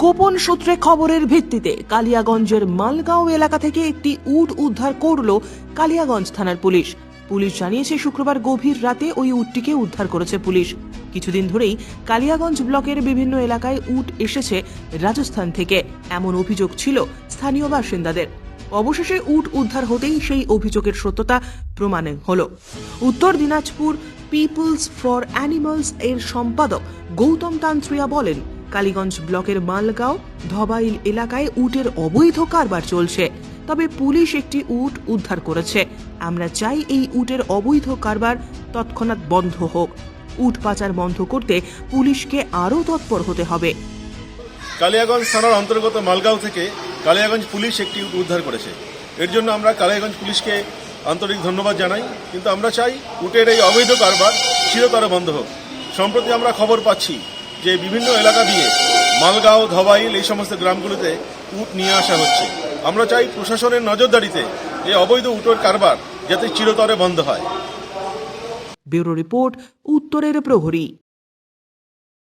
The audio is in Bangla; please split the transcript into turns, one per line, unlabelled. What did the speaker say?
গোপন সূত্রে খবরের ভিত্তিতে কালিয়াগঞ্জের মালগাঁও এলাকা থেকে একটি উট উদ্ধার করল কালিয়াগঞ্জ থানার পুলিশ। পুলিশ জানিয়েছে শুক্রবার গভীর রাতে ওই উটটিকে উদ্ধার করেছে পুলিশ। কিছুদিন ধরেই কালিয়াগঞ্জ ব্লকের বিভিন্ন এলাকায় উট এসেছে রাজস্থান থেকে, এমন অভিযোগ ছিল স্থানীয় বাসিন্দাদের। অবশেষে উট উদ্ধার হতেই সেই অভিযোগের সত্যতা প্রমাণ হলো। উত্তর দিনাজপুর পিপলস ফর অ্যানিমালস এর সম্পাদক গৌতম তান্ত্রিয়া বলেন, কালীগঞ্জ ব্লকের মালগাঁও ধবাইল এলাকায় উটের অবৈধ কারবার চলছে, তবে পুলিশ একটি উট উদ্ধার করেছে। আমরা চাই এই উটের অবৈধ কারবার তৎক্ষণাৎ বন্ধ হোক। উট পাচার বন্ধ করতে পুলিশকে আরও তৎপর হতে হবে।
কালিয়াগঞ্জ থানার অন্তর্গত মালগাঁও থেকে কালিয়াগঞ্জ পুলিশ একটি উট উদ্ধার করেছে। এর জন্য আমরা কালিয়াগঞ্জ পুলিশকে আন্তরিক ধন্যবাদ জানাই, কিন্তু আমরা চাই উটের এই অবৈধ কারবার চিরতরে বন্ধ হোক। সম্প্রতি আমরা খবর পাচ্ছি যে বিভিন্ন এলাকা দিয়ে মালগাঁও ধবাইল এই সমস্ত গ্রামগুলোতে উট নিয়ে আসা হচ্ছে। আমরা চাই প্রশাসনের নজরদারিতে এই অবৈধ উটের কারবার যাতে চিরতরে বন্ধ হয়।
ব্যুরো রিপোর্ট, উত্তরের প্রহরী।